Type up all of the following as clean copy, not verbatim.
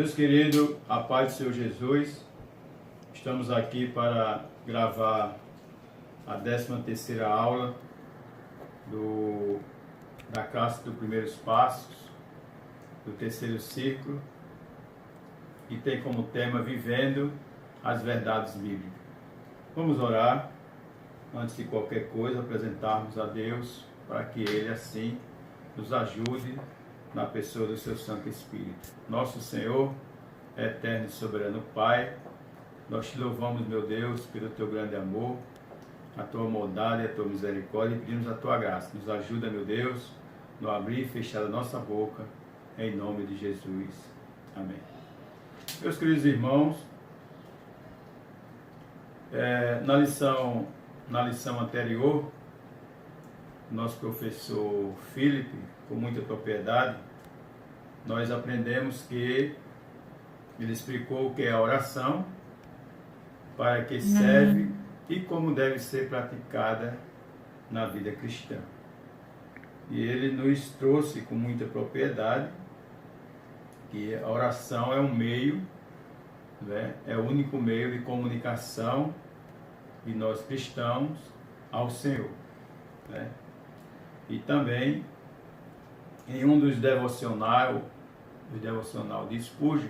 Meus queridos, a paz do Senhor Jesus, estamos aqui para gravar a 13ª aula da classe dos primeiros passos, do terceiro ciclo, e tem como tema Vivendo as Verdades Bíblicas. Vamos orar, antes de qualquer coisa, apresentarmos a Deus, para que Ele assim nos ajude na pessoa do seu Santo Espírito. Nosso Senhor, eterno e soberano Pai, nós te louvamos, meu Deus, pelo teu grande amor, a tua bondade e a tua misericórdia, e pedimos a tua graça. Nos ajuda, meu Deus, no abrir e fechar a nossa boca, em nome de Jesus. Amém. Meus queridos irmãos, na lição anterior, nosso professor Filipe, com muita propriedade, nós aprendemos que ele explicou o que é a oração, para que serve e como deve ser praticada na vida cristã. E ele nos trouxe com muita propriedade que a oração é um meio, é o único meio de comunicação de nós cristãos ao Senhor. E também, em um dos devocional de Spurgeon,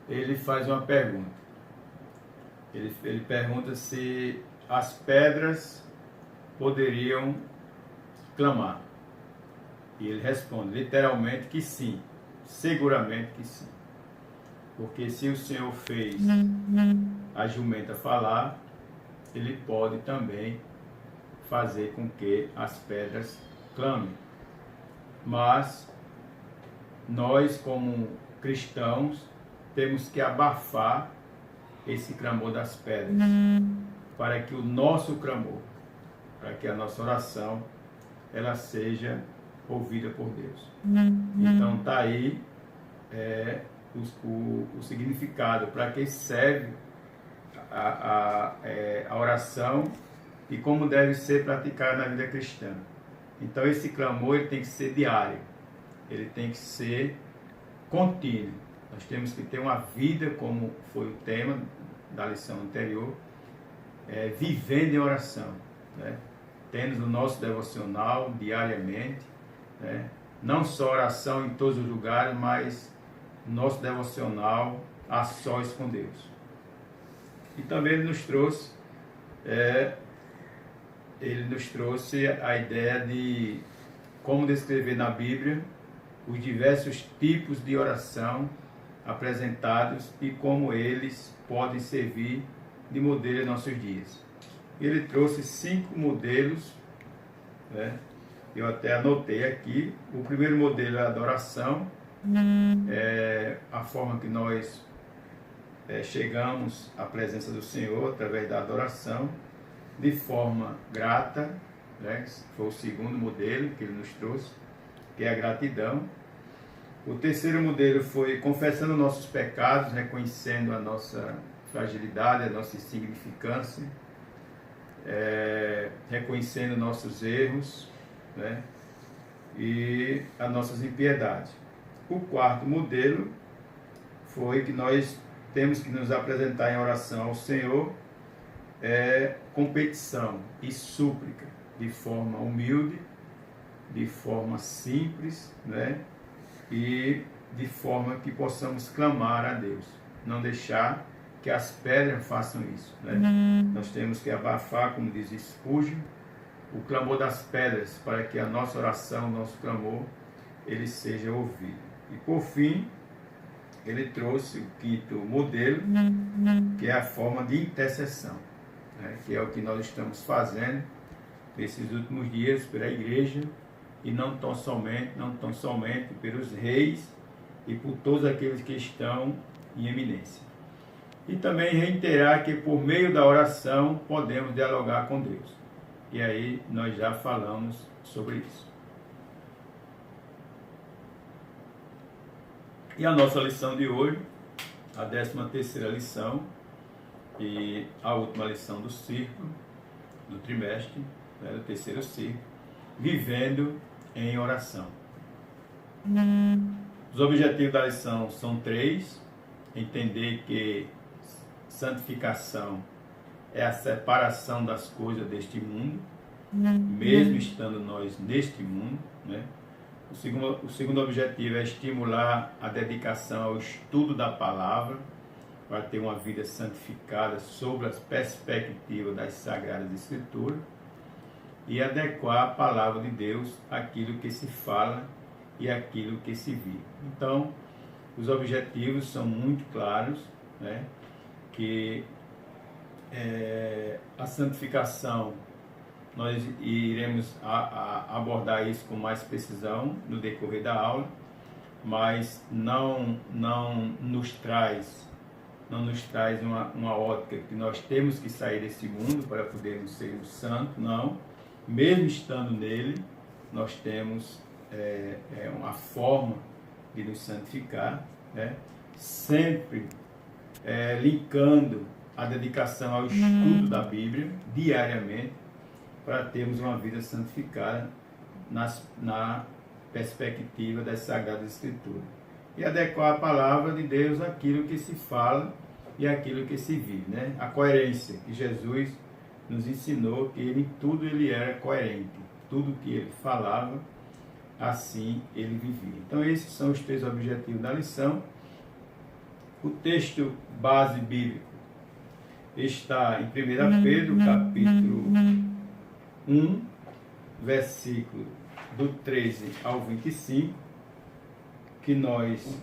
ele faz uma pergunta. Ele pergunta se as pedras poderiam clamar. E ele responde literalmente que sim, seguramente que sim. Porque se o Senhor fez a jumenta falar, ele pode também fazer com que as pedras clamem. Mas nós, como cristãos, temos que abafar esse clamor das pedras, para que o nosso clamor, para que a nossa oração, ela seja ouvida por Deus. Então está aí o significado, para que serve a oração e como deve ser praticada na vida cristã. Então esse clamor ele tem que ser diário, ele tem que ser contínuo. Nós temos que ter uma vida, como foi o tema da lição anterior, vivendo em oração, tendo no nosso devocional diariamente, não só oração em todos os lugares, mas nosso devocional a sós com Deus. E também ele nos trouxe a ideia de como descrever na Bíblia os diversos tipos de oração apresentados e como eles podem servir de modelo em nossos dias. Ele trouxe 5 modelos, eu até anotei aqui. O primeiro modelo é a adoração, a forma que nós chegamos à presença do Senhor através da adoração, de forma grata, foi o segundo modelo que ele nos trouxe, que é a gratidão. O terceiro modelo foi confessando nossos pecados, reconhecendo a nossa fragilidade, a nossa insignificância, reconhecendo nossos erros, e as nossas impiedades. O quarto modelo foi que nós temos que nos apresentar em oração ao Senhor, com petição e súplica, de forma humilde, de forma simples, e de forma que possamos clamar a Deus, não deixar que as pedras façam isso. Nós temos que abafar, como diz Spurgeon, o clamor das pedras, para que a nossa oração, nosso clamor, ele seja ouvido. E por fim, ele trouxe o quinto modelo, que é a forma de intercessão, que é o que nós estamos fazendo nesses últimos dias pela igreja, e não tão somente pelos reis e por todos aqueles que estão em eminência. E também reiterar que por meio da oração podemos dialogar com Deus. E aí nós já falamos sobre isso. E a nossa lição de hoje, a 13ª lição e a última lição do ciclo, do trimestre, do terceiro ciclo, vivendo em oração. Os objetivos da lição são 3. Entender que santificação é a separação das coisas deste mundo, mesmo estando nós neste mundo, né? O segundo objetivo é estimular a dedicação ao estudo da palavra, para ter uma vida santificada sob as perspectivas das Sagradas Escrituras, e adequar a palavra de Deus àquilo que se fala e àquilo que se vive. Então, os objetivos são muito claros, né? Que a santificação, nós iremos abordar isso com mais precisão no decorrer da aula, mas não nos traz uma ótica que nós temos que sair desse mundo para podermos ser o santo, não. Mesmo estando nele, nós temos uma forma de nos santificar, né? Sempre linkando a dedicação ao estudo da Bíblia diariamente, para termos uma vida santificada na perspectiva das Sagradas Escrituras. E adequar a palavra de Deus àquilo que se fala e àquilo que se vive, né? A coerência que Jesus nos ensinou, que em tudo ele era coerente. Tudo que ele falava, assim ele vivia. Então esses são os 3 objetivos da lição. O texto base bíblico está em 1 Pedro, capítulo 1, versículo do 13 ao 25, que nós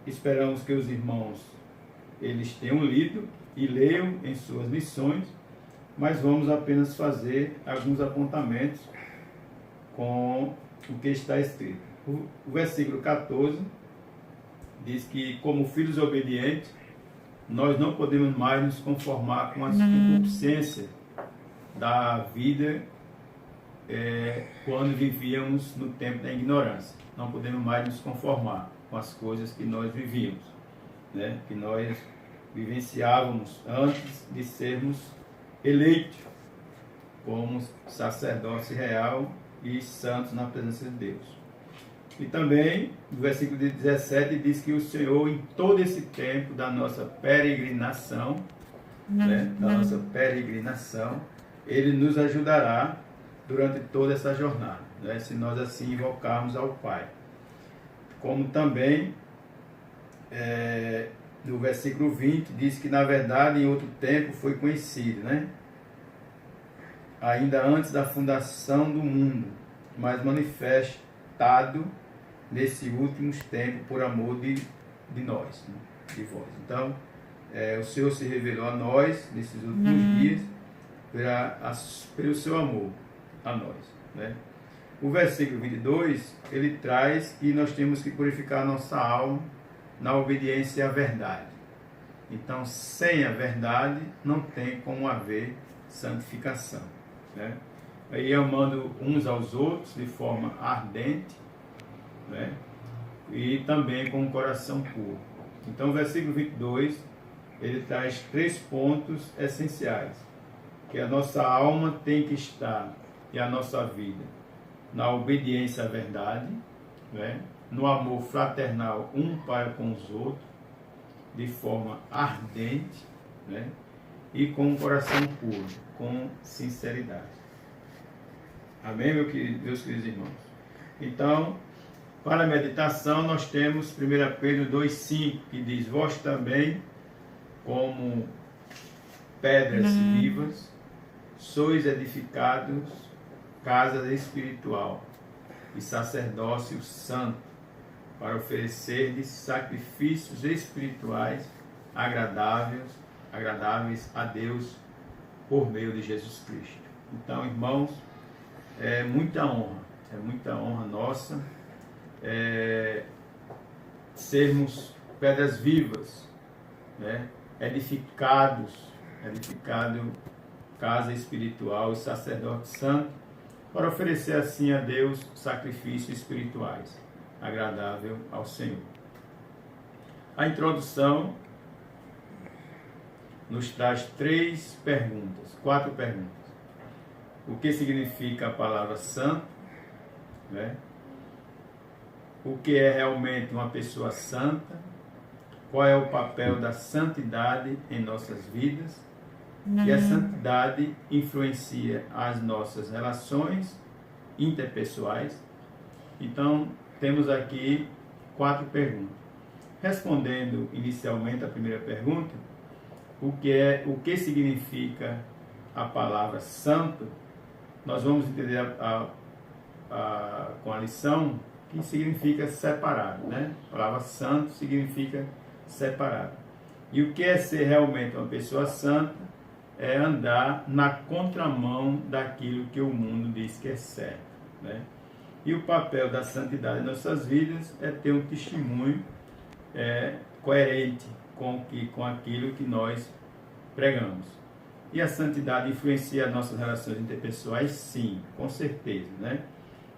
esperamos que os irmãos eles tenham lido e leiam em suas lições, mas vamos apenas fazer alguns apontamentos com o que está escrito. O versículo 14 diz que, como filhos obedientes, nós não podemos mais nos conformar com as concupiscências da vida quando vivíamos no tempo da ignorância. Não podemos mais nos conformar com as coisas que nós vivíamos, né? Que nós vivenciávamos antes de sermos eleitos como sacerdócio real e santos na presença de Deus. E também, no versículo 17, diz que o Senhor, em todo esse tempo da nossa peregrinação, né, Ele nos ajudará durante toda essa jornada, né, se nós assim invocarmos ao Pai. Como também, no versículo 20, diz que, na verdade, em outro tempo foi conhecido, né, ainda antes da fundação do mundo, mas manifestado nesses últimos tempos por amor de nós, né? De vós. Então, o Senhor se revelou a nós nesses últimos dias pelo seu amor a nós, né? O versículo 22, ele traz que nós temos que purificar a nossa alma na obediência à verdade. Então, sem a verdade, não tem como haver santificação, né? Aí amando uns aos outros de forma ardente, né? E também com um coração puro. Então o versículo 22, ele traz 3 pontos essenciais, que a nossa alma tem que estar, e a nossa vida, na obediência à verdade, né? No amor fraternal um para com os outros, de forma ardente, né? E com um coração puro, com sinceridade. Amém, meus queridos irmãos? Então, para a meditação, nós temos 1 Pedro 2,5, que diz: vós também, como pedras vivas, sois edificados casa espiritual e sacerdócio santo, para oferecer sacrifícios espirituais agradáveis a Deus por meio de Jesus Cristo. Então, irmãos, é muita honra nossa sermos pedras vivas, né? edificado casa espiritual e sacerdote santo, para oferecer assim a Deus sacrifícios espirituais agradável ao Senhor. A introdução nos traz 4 perguntas. O que significa a palavra santo, né? o que é realmente uma pessoa santa, qual é o papel da santidade em nossas vidas, e a santidade influencia as nossas relações interpessoais. Então, temos aqui 4 perguntas. Respondendo inicialmente a primeira pergunta, o que significa a palavra santo, nós vamos entender com a lição que significa separado, né? A palavra santo significa separado. E o que é ser realmente uma pessoa santa? É andar na contramão daquilo que o mundo diz que é certo, né? E o papel da santidade em nossas vidas é ter um testemunho coerente com aquilo que nós pregamos. E a santidade influencia as nossas relações interpessoais? Sim, com certeza, né?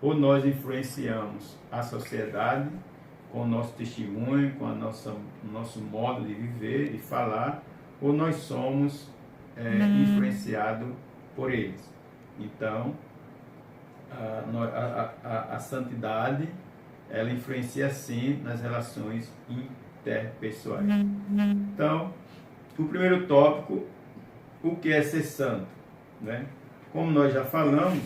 Ou nós influenciamos a sociedade com o nosso testemunho, com o nosso modo de viver, de falar, ou nós somos influenciados por eles. Então, a santidade, ela influencia sim nas relações interpessoais. Então, o primeiro tópico, o que é ser santo, né? Como nós já falamos,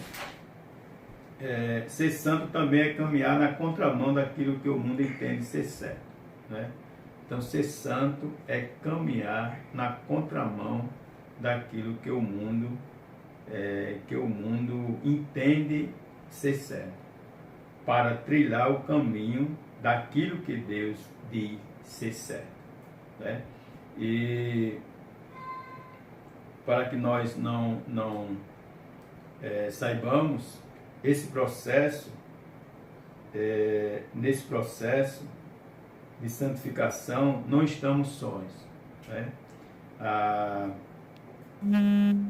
ser santo também é caminhar na contramão daquilo que o mundo entende ser certo, né? Então, ser santo é caminhar na contramão daquilo que o mundo entende ser certo, para trilhar o caminho daquilo que Deus diz ser certo, né? E para que nós não saibamos esse processo, nesse processo de santificação, não estamos sós, né?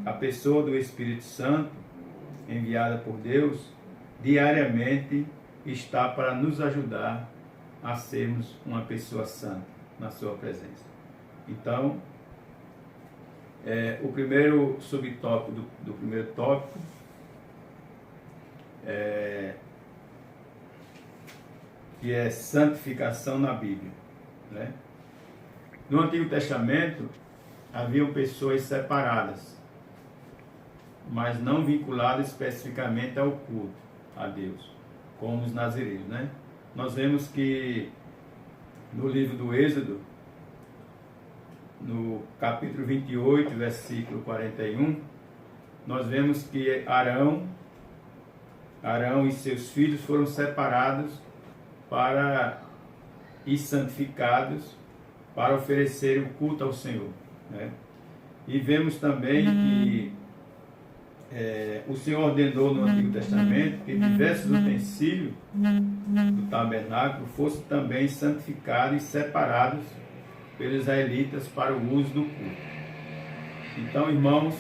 A pessoa do Espírito Santo, enviada por Deus, diariamente está para nos ajudar a sermos uma pessoa santa na sua presença. Então, o primeiro subtópico do primeiro tópico que é santificação na Bíblia, né? No Antigo Testamento haviam pessoas separadas, mas não vinculadas especificamente ao culto a Deus, como os nazireus, né? Nós vemos que no livro do Êxodo, no capítulo 28, versículo 41, nós vemos que Arão e seus filhos foram separados e santificados para oferecer o culto ao Senhor, né? E vemos também que o Senhor ordenou no Antigo Testamento que diversos utensílios do tabernáculo fossem também santificados e separados pelos israelitas para o uso do culto. Então, irmãos,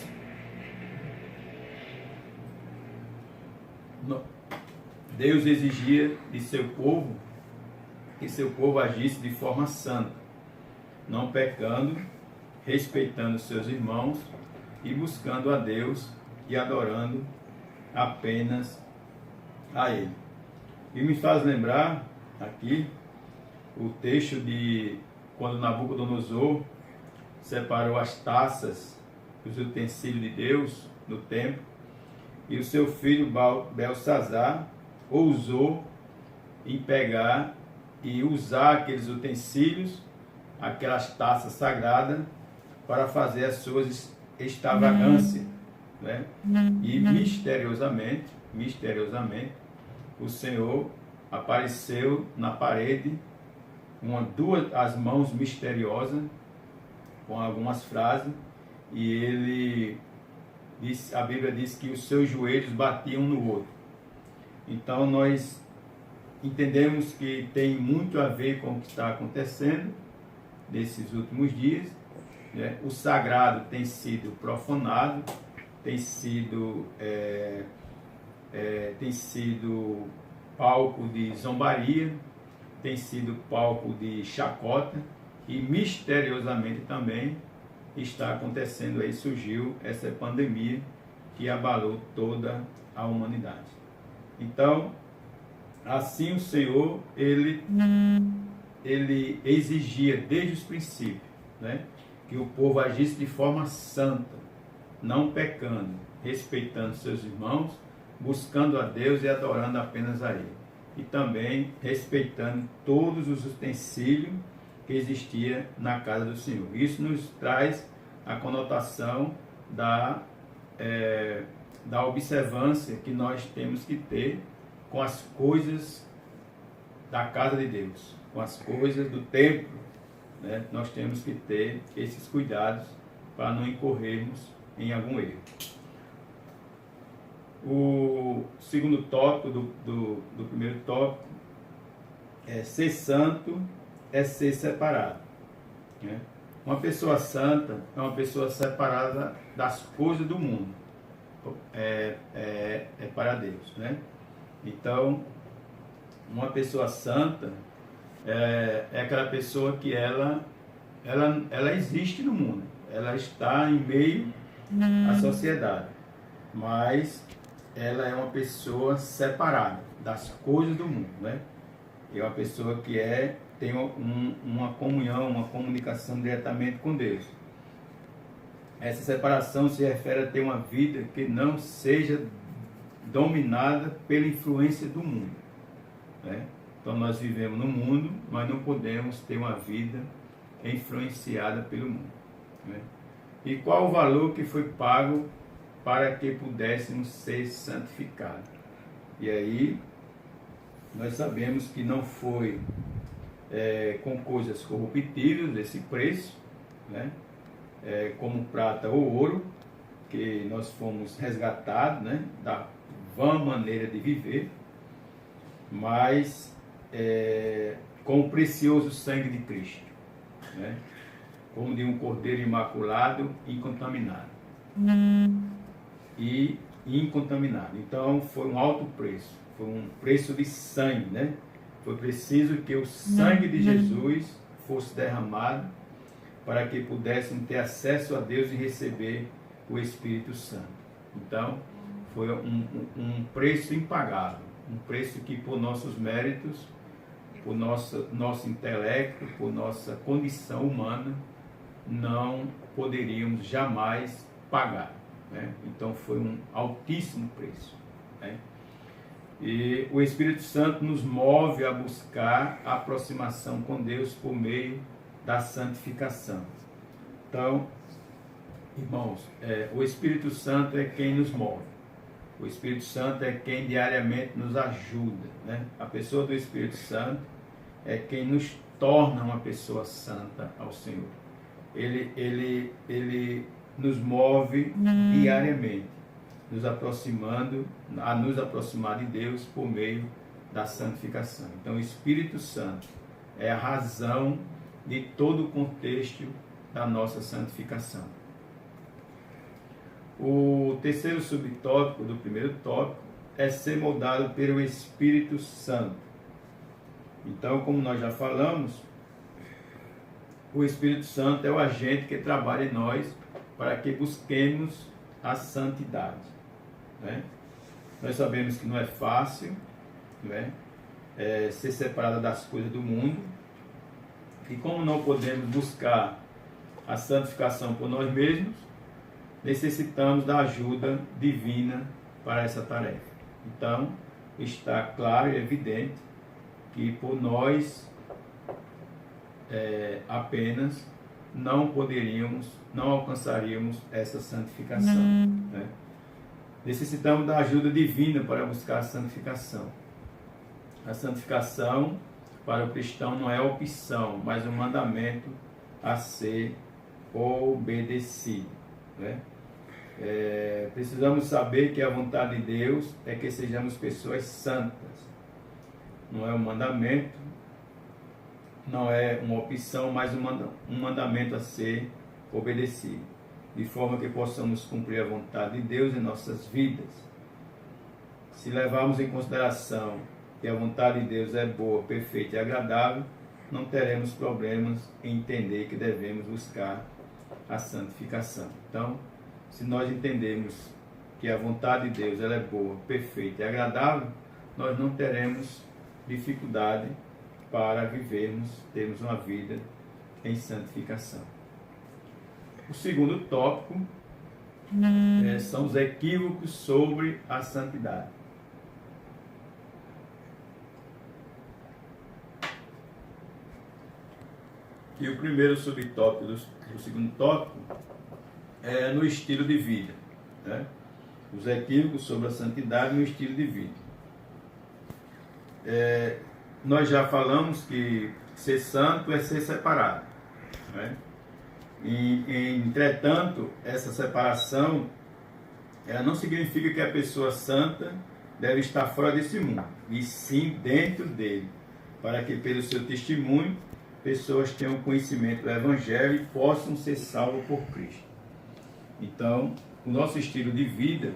Deus exigia de seu povo que seu povo agisse de forma santa, não pecando, respeitando seus irmãos e buscando a Deus e adorando apenas a Ele. E me faz lembrar aqui o texto de quando Nabucodonosor separou as taças, os utensílios de Deus no templo, e o seu filho Belsazar ousou em pegar e usar aqueles utensílios, aquelas taças sagradas, para fazer as suas extravagâncias, né? E misteriosamente, o Senhor apareceu na parede as mãos misteriosas, com algumas frases, e a Bíblia diz que os seus joelhos batiam um no outro. Então nós entendemos que tem muito a ver com o que está acontecendo nesses últimos dias, né? O sagrado tem sido profanado, tem sido palco de zombaria, tem sido palco de chacota, e misteriosamente também está acontecendo aí, surgiu essa pandemia que abalou toda a humanidade. Então, Assim o Senhor, ele exigia desde os princípios, né, que o povo agisse de forma santa, não pecando, respeitando seus irmãos, buscando a Deus e adorando apenas a Ele. E também respeitando todos os utensílios que existia na casa do Senhor. Isso nos traz a conotação da observância que nós temos que ter com as coisas da casa de Deus, com as coisas do templo, né? Nós temos que ter esses cuidados para não incorrermos em algum erro. O segundo tópico do primeiro tópico é ser santo é ser separado, né? Uma pessoa santa é uma pessoa separada das coisas do mundo, é para Deus, né? Então, uma pessoa santa é aquela pessoa que ela existe no mundo, ela está em meio à sociedade, mas ela é uma pessoa separada das coisas do mundo, né? É uma pessoa que tem uma comunhão, uma comunicação diretamente com Deus. Essa separação se refere a ter uma vida que não seja dominada pela influência do mundo, né? Então nós vivemos no mundo, mas não podemos ter uma vida influenciada pelo mundo, né? E qual o valor que foi pago para que pudéssemos ser santificados? E aí nós sabemos que não foi com coisas corruptíveis esse preço, né? Como prata ou ouro, que nós fomos resgatados, né, da vã maneira de viver, mas com o precioso sangue de Cristo, né, como de um cordeiro imaculado, incontaminado. E incontaminado. Então foi um alto preço, foi um preço de sangue, né? Foi preciso que o sangue de Jesus fosse derramado para que pudéssemos ter acesso a Deus e receber o Espírito Santo. Então, foi um preço impagável, um preço que por nossos méritos, por nosso intelecto, por nossa condição humana, não poderíamos jamais pagar, né? Então foi um altíssimo preço, né? E o Espírito Santo nos move a buscar a aproximação com Deus por meio da santificação. Então, irmãos, o Espírito Santo é quem nos move. O Espírito Santo é quem diariamente nos ajuda, né? A pessoa do Espírito Santo é quem nos torna uma pessoa santa ao Senhor. Ele nos move diariamente, nos aproximar de Deus por meio da santificação. Então, o Espírito Santo é a razão de todo o contexto da nossa santificação. O terceiro subtópico do primeiro tópico é ser moldado pelo Espírito Santo. Então, como nós já falamos, o Espírito Santo é o agente que trabalha em nós para que busquemos a santidade, né? Nós sabemos que não é fácil, né, ser separado das coisas do mundo, e como não podemos buscar a santificação por nós mesmos, necessitamos da ajuda divina para essa tarefa. Então, está claro e evidente que por nós apenas não alcançaríamos essa santificação, né? Necessitamos da ajuda divina para buscar a santificação. A santificação para o cristão não é opção, mas um mandamento a ser obedecido, né? Precisamos saber que a vontade de Deus é que sejamos pessoas santas. Não é um mandamento, não é uma opção, mas um mandamento a ser obedecido, de forma que possamos cumprir a vontade de Deus em nossas vidas. Se levarmos em consideração que a vontade de Deus é boa, perfeita e agradável, não teremos problemas em entender que devemos buscar a santificação. Então, se nós entendermos que a vontade de Deus ela é boa, perfeita e agradável, nós não teremos dificuldade para vivermos, termos uma vida em santificação. O segundo tópico são os equívocos sobre a santidade. E o primeiro subtópico do segundo tópico é no estilo de vida, né? Os equívocos sobre a santidade no estilo de vida. Nós já falamos que ser santo é ser separado, né? Entretanto, essa separação ela não significa que a pessoa santa deve estar fora desse mundo, e sim dentro dele, para que pelo seu testemunho pessoas tenham conhecimento do Evangelho e possam ser salvos por Cristo. Então, o nosso estilo de vida,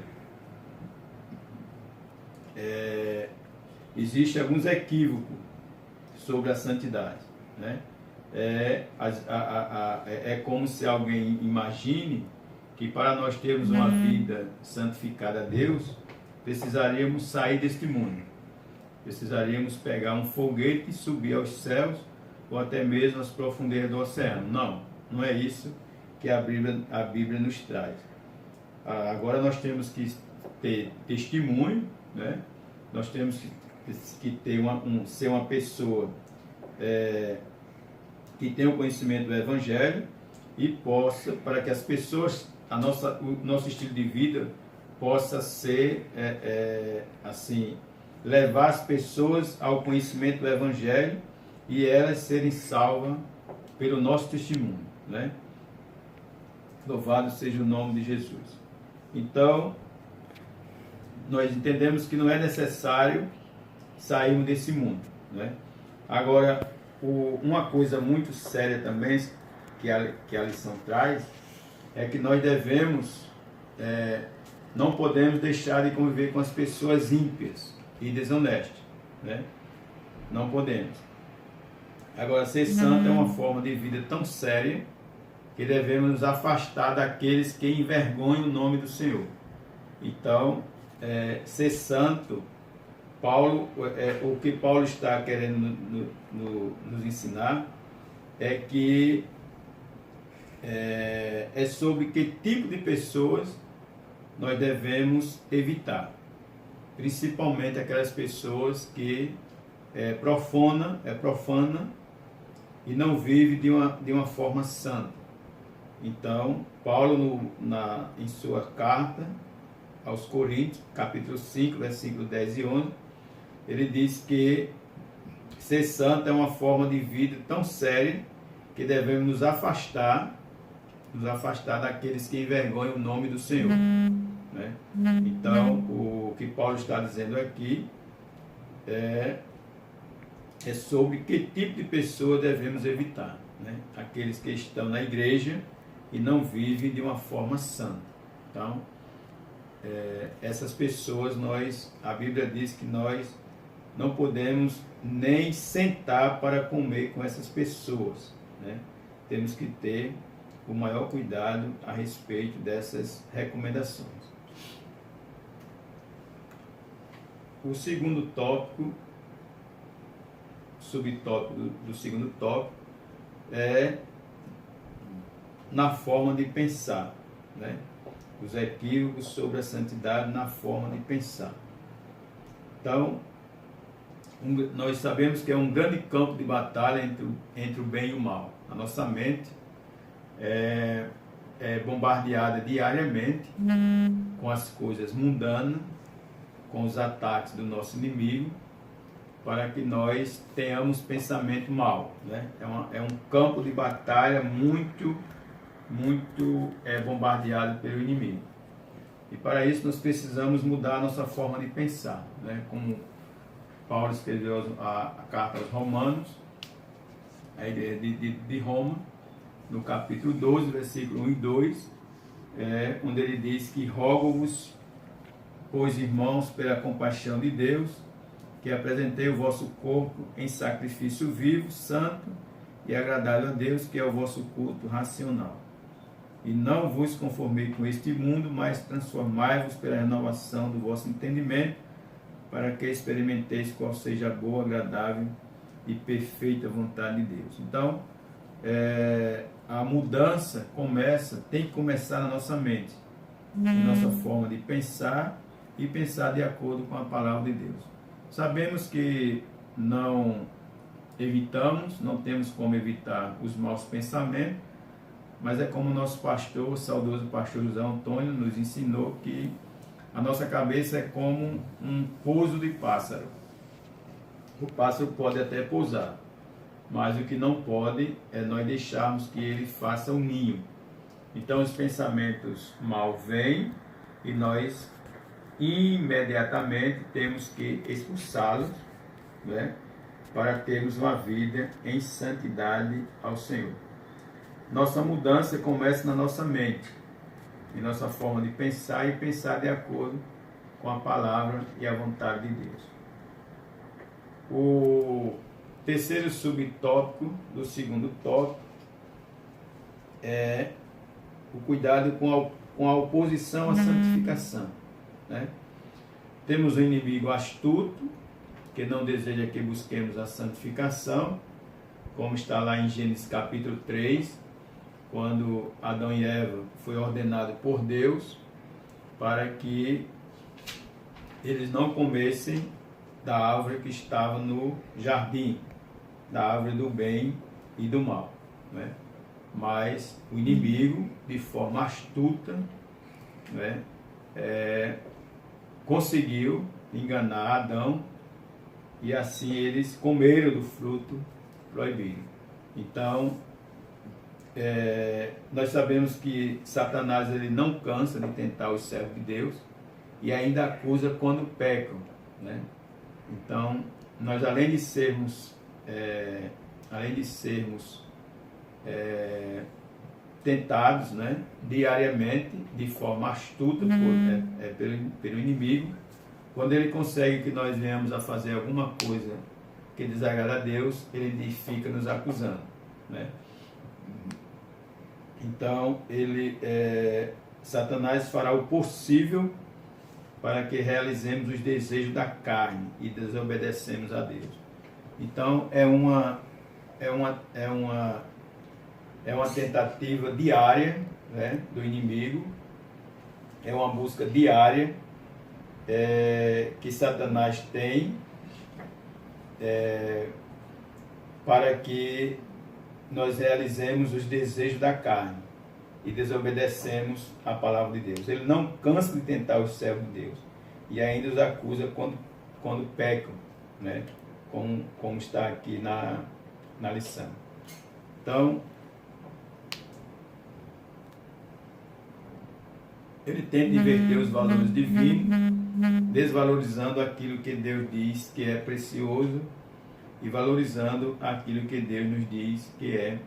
existem alguns equívocos sobre a santidade, né? É como se alguém imagine que para nós termos uma vida santificada a Deus, precisaríamos sair deste mundo. Precisaríamos pegar um foguete e subir aos céus, ou até mesmo às profundezas do oceano. Não, não é isso que a Bíblia nos traz. Agora nós temos que ter testemunho, né? Nós temos que ter ser uma pessoa que tenha o conhecimento do Evangelho e possa, para que as pessoas, o nosso estilo de vida possa ser, assim, levar as pessoas ao conhecimento do Evangelho e elas serem salvas pelo nosso testemunho, né? Louvado seja o nome de Jesus. Então, nós entendemos que não é necessário sairmos desse mundo, né? Agora, uma coisa muito séria também que a lição traz é que nós devemos, não podemos deixar de conviver com as pessoas ímpias e desonestas, né? Não podemos. Agora, ser santo é uma forma de vida tão séria que devemos nos afastar daqueles que envergonham o nome do Senhor. Então, ser santo, o que Paulo está querendo nos ensinar é que é sobre que tipo de pessoas nós devemos evitar, principalmente aquelas pessoas que profana e não vive de uma forma santa. Então, Paulo, em sua carta aos Coríntios, capítulo 5, versículo 10 e 11, ele diz que ser santo é uma forma de vida tão séria que devemos nos afastar daqueles que envergonham o nome do Senhor, né? Então, o que Paulo está dizendo aqui é sobre que tipo de pessoa devemos evitar, né? Aqueles que estão na igreja e não vivem de uma forma santa. Então, essas pessoas, a Bíblia diz que nós não podemos nem sentar para comer com essas pessoas, né? Temos que ter o maior cuidado a respeito dessas recomendações. O segundo tópico, subtópico do segundo tópico, é na forma de pensar, né? Os equívocos sobre a santidade na forma de pensar. Então, nós sabemos que é um grande campo de batalha entre o bem e o mal. A nossa mente é bombardeada diariamente com as coisas mundanas, com os ataques do nosso inimigo, para que nós tenhamos pensamento mau, né? É um campo de batalha muito bombardeado pelo inimigo. E para isso nós precisamos mudar a nossa forma de pensar, né? Como Paulo escreveu a carta aos Romanos, a ideia de Roma, no capítulo 12, versículo 1 e 2, onde ele diz que rogo-vos, pois irmãos, pela compaixão de Deus, que apresentei o vosso corpo em sacrifício vivo, santo e agradável a Deus, que é o vosso culto racional. E não vos conformei com este mundo, mas transformai-vos pela renovação do vosso entendimento, para que experimenteis qual seja a boa, agradável e perfeita vontade de Deus. Então, a mudança tem que começar na nossa mente, na nossa forma de pensar e pensar de acordo com a palavra de Deus. Sabemos que não temos como evitar os maus pensamentos, mas é como o nosso pastor, o saudoso pastor José Antônio, nos ensinou que a nossa cabeça é como um pouso de pássaro. O pássaro pode até pousar, mas o que não pode é nós deixarmos que ele faça um ninho. Então os pensamentos mal vêm e nós imediatamente temos que expulsá-los, né, para termos uma vida em santidade ao Senhor. Nossa mudança começa na nossa mente, em nossa forma de pensar e pensar de acordo com a palavra e a vontade de Deus. O terceiro subtópico do segundo tópico é o cuidado com a oposição à santificação, né? Temos um inimigo astuto, que não deseja que busquemos a santificação, como está lá em Gênesis capítulo 3, quando Adão e Eva foi ordenado por Deus para que eles não comessem da árvore que estava no jardim, da árvore do bem e do mal, né? Mas o inimigo, de forma astuta, né, conseguiu enganar Adão, e assim eles comeram do fruto proibido. Então, nós sabemos que Satanás ele não cansa de tentar os servos de Deus e ainda acusa quando pecam, né? Então, nós além de sermos tentados, né, diariamente, de forma astuta pelo inimigo, quando ele consegue que nós venhamos a fazer alguma coisa que desagrada a Deus, ele fica nos acusando, né? Então, Satanás fará o possível para que realizemos os desejos da carne e desobedecemos a Deus. Então, é uma tentativa diária, né, do inimigo, é uma busca diária que Satanás tem para que nós realizemos os desejos da carne e desobedecemos a palavra de Deus. Ele não cansa de tentar os servos de Deus e ainda os acusa quando pecam, né? Como está aqui na lição. Então, ele tenta inverter os valores divinos, desvalorizando aquilo que Deus diz que é precioso e valorizando aquilo que Deus nos diz que é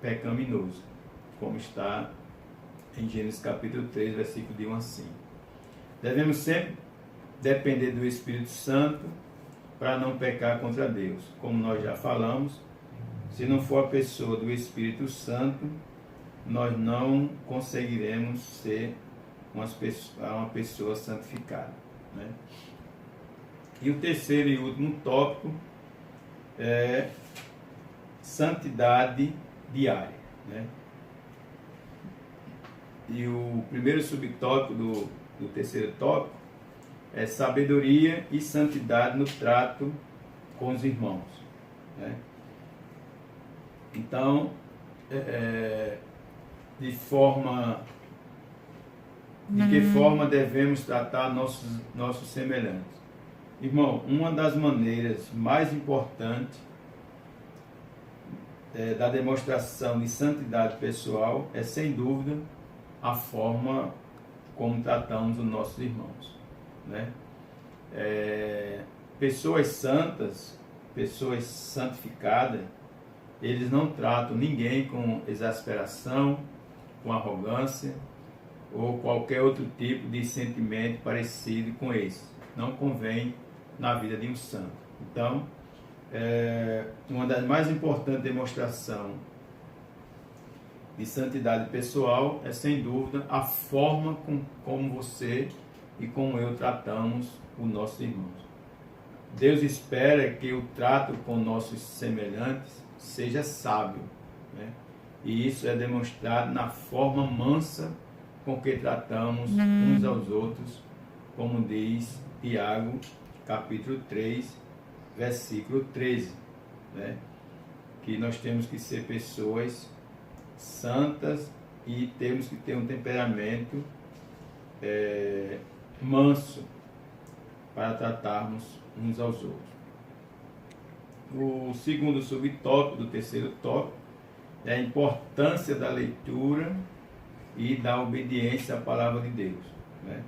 pecaminoso, como está em Gênesis capítulo 3, versículo de 1 a 5. Devemos sempre depender do Espírito Santo para não pecar contra Deus. Como nós já falamos, se não for a pessoa do Espírito Santo, nós não conseguiremos ser uma pessoa santificada, né? E o terceiro e último tópico é santidade diária, né? E o primeiro subtópico do terceiro tópico é sabedoria e santidade no trato com os irmãos, né? Então, de que forma devemos tratar nossos semelhantes? Irmão, uma das maneiras mais importantes da demonstração de santidade pessoal é, sem dúvida, a forma como tratamos os nossos irmãos, né? Pessoas santas, pessoas santificadas, eles não tratam ninguém com exasperação, com arrogância ou qualquer outro tipo de sentimento parecido com esse. Não convém na vida de um santo. Então, uma das mais importantes demonstrações de santidade pessoal é, sem dúvida, a forma como você e como eu tratamos os nossos irmãos. Deus espera que o trato com nossos semelhantes seja sábio, né? E isso é demonstrado na forma mansa com que tratamos uns aos outros, como diz Tiago, capítulo 3, versículo 13, né? Que nós temos que ser pessoas santas e temos que ter um temperamento manso para tratarmos uns aos outros. O segundo subtópico do terceiro tópico é a importância da leitura e da obediência à palavra de Deus, né?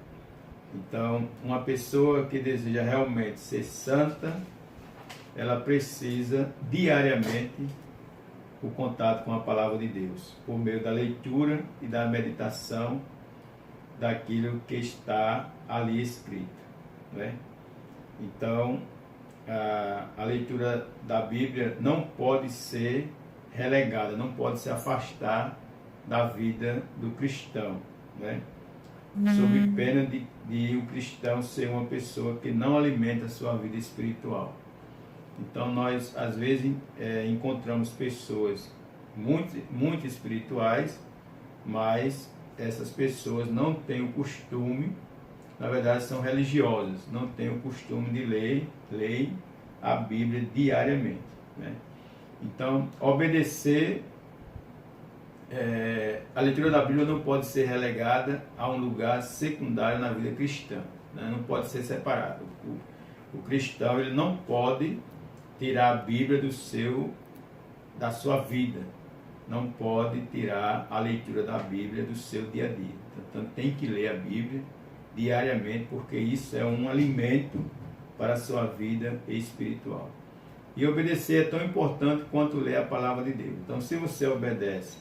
Então, uma pessoa que deseja realmente ser santa, ela precisa diariamente o contato com a palavra de Deus, por meio da leitura e da meditação daquilo que está ali escrito, né? Então, a leitura da Bíblia não pode ser relegada, não pode se afastar da vida do cristão, né? Sob pena de o cristão ser uma pessoa que não alimenta a sua vida espiritual. Então nós às vezes encontramos pessoas muito espirituais, mas essas pessoas não têm o costume, na verdade são religiosas, não têm o costume de ler a Bíblia diariamente, né? Então, obedecer, a leitura da Bíblia não pode ser relegada a um lugar secundário na vida cristã, né? Não pode ser separado. O cristão ele não pode tirar a Bíblia da sua vida, não pode tirar a leitura da Bíblia do seu dia a dia. Portanto, tem que ler a Bíblia diariamente, porque isso é um alimento para a sua vida espiritual. E obedecer é tão importante quanto ler a palavra de Deus. Então, se você obedece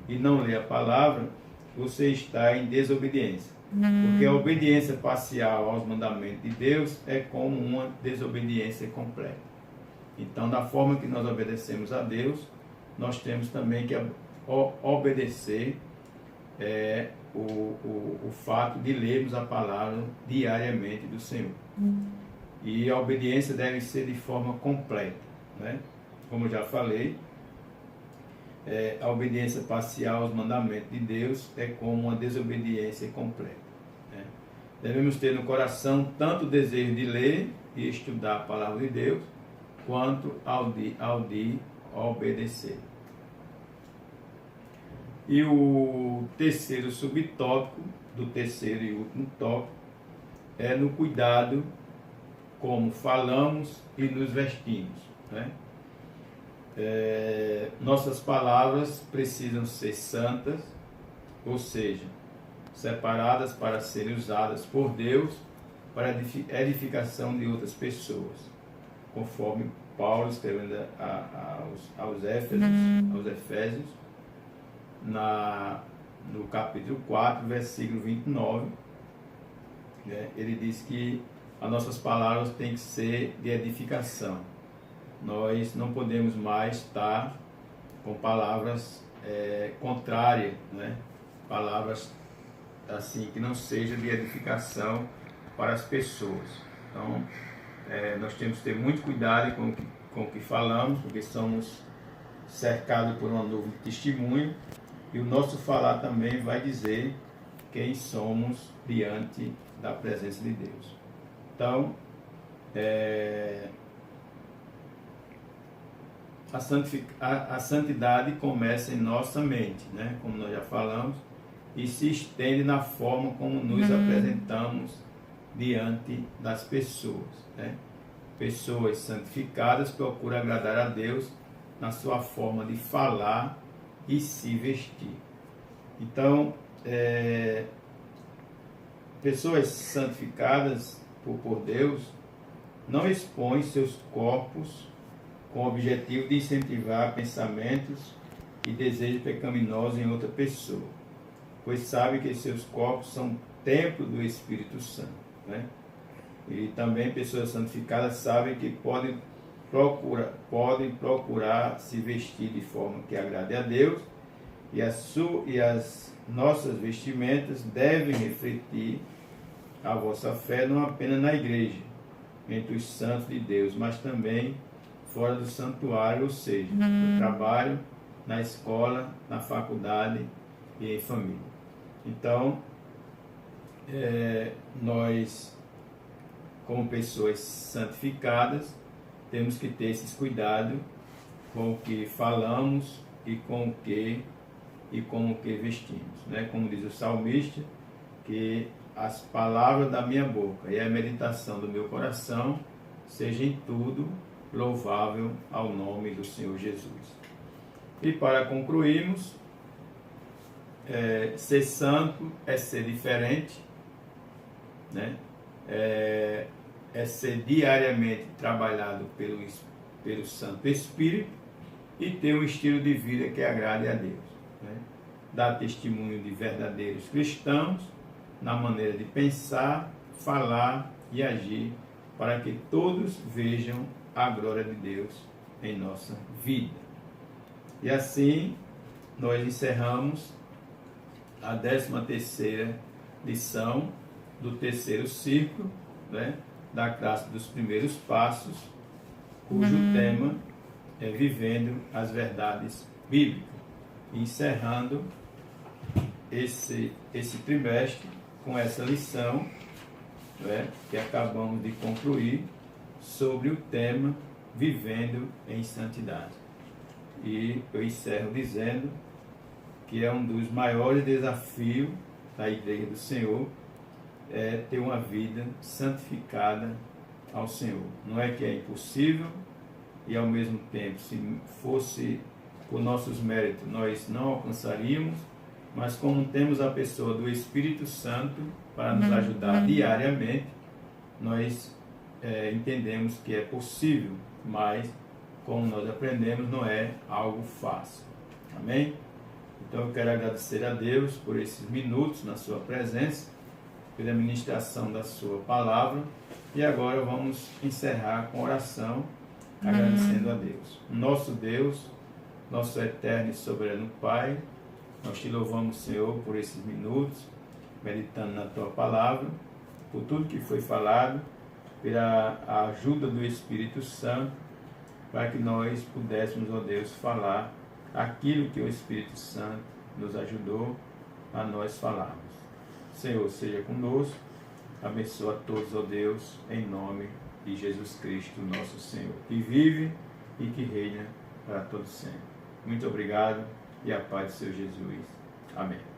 e não lê a palavra, você está em desobediência. Porque a obediência parcial aos mandamentos de Deus é como uma desobediência completa. Então, da forma que nós obedecemos a Deus, nós temos também que obedecer o fato de lermos a palavra diariamente do Senhor. E a obediência deve ser de forma completa, né? Como eu já falei, a obediência parcial aos mandamentos de Deus é como uma desobediência completa, né? Devemos ter no coração tanto o desejo de ler e estudar a palavra de Deus, quanto ao de obedecer. E o terceiro subtópico, do terceiro e último tópico, é no cuidado como falamos e nos vestimos, né? Nossas palavras precisam ser santas, ou seja, separadas para serem usadas por Deus para a edificação de outras pessoas, conforme Paulo escrevendo aos Efésios, no capítulo 4, versículo 29, né? Ele diz que as nossas palavras têm que ser de edificação. Nós não podemos mais estar com palavras contrárias, né? Palavras assim que não sejam de edificação para as pessoas. Então, nós temos que ter muito cuidado com o que falamos, porque somos cercados por uma nuvem de testemunho, e o nosso falar também vai dizer quem somos diante da presença de Deus. Então, a santidade começa em nossa mente, né? Como nós já falamos, e se estende na forma como nos apresentamos diante das pessoas, né? Pessoas santificadas procuram agradar a Deus na sua forma de falar e se vestir. Então, pessoas santificadas por Deus não expõem seus corpos com o objetivo de incentivar pensamentos e desejos pecaminosos em outra pessoa, pois sabe que seus corpos são templo do Espírito Santo, né? E também pessoas santificadas sabem que podem procurar se vestir de forma que agrade a Deus, e as nossas vestimentas devem refletir a vossa fé não apenas na igreja, entre os santos de Deus, mas também fora do santuário, ou seja, no trabalho, na escola, na faculdade e em família. Então, nós, como pessoas santificadas, temos que ter esses cuidados com o que falamos e com o que vestimos, né? Como diz o salmista, que as palavras da minha boca e a meditação do meu coração seja em tudo louvável ao nome do Senhor Jesus. E para concluirmos, ser santo é ser diferente, né? É ser diariamente trabalhado pelo Santo Espírito e ter um estilo de vida que agrade a Deus, né? Dar testemunho de verdadeiros cristãos na maneira de pensar, falar e agir, para que todos vejam a glória de Deus em nossa vida. E assim nós encerramos a 13ª lição do terceiro ciclo, né, da classe dos primeiros passos, cujo tema é Vivendo as Verdades Bíblicas. E encerrando esse trimestre com essa lição, né, que acabamos de concluir, sobre o tema Vivendo em Santidade. E eu encerro dizendo que é um dos maiores desafios da Igreja do Senhor, é ter uma vida santificada ao Senhor. Não é que é impossível, e ao mesmo tempo, se fosse por nossos méritos, nós não alcançaríamos, mas como temos a pessoa do Espírito Santo para nos ajudar diariamente, nós entendemos que é possível, mas como nós aprendemos, não é algo fácil. Amém? Então eu quero agradecer a Deus por esses minutos na sua presença, pela ministração da sua palavra, e agora vamos encerrar com oração, agradecendo a Deus. Nosso Deus, nosso eterno e soberano Pai, nós te louvamos, Senhor, por esses minutos, meditando na tua palavra, por tudo que foi falado, pela ajuda do Espírito Santo, para que nós pudéssemos, ó Deus, falar aquilo que o Espírito Santo nos ajudou a nós falarmos. Senhor, seja conosco, abençoa a todos, ó Deus, em nome de Jesus Cristo, nosso Senhor, que vive e que reina para todos sempre. Muito obrigado e a paz do Senhor Jesus. Amém.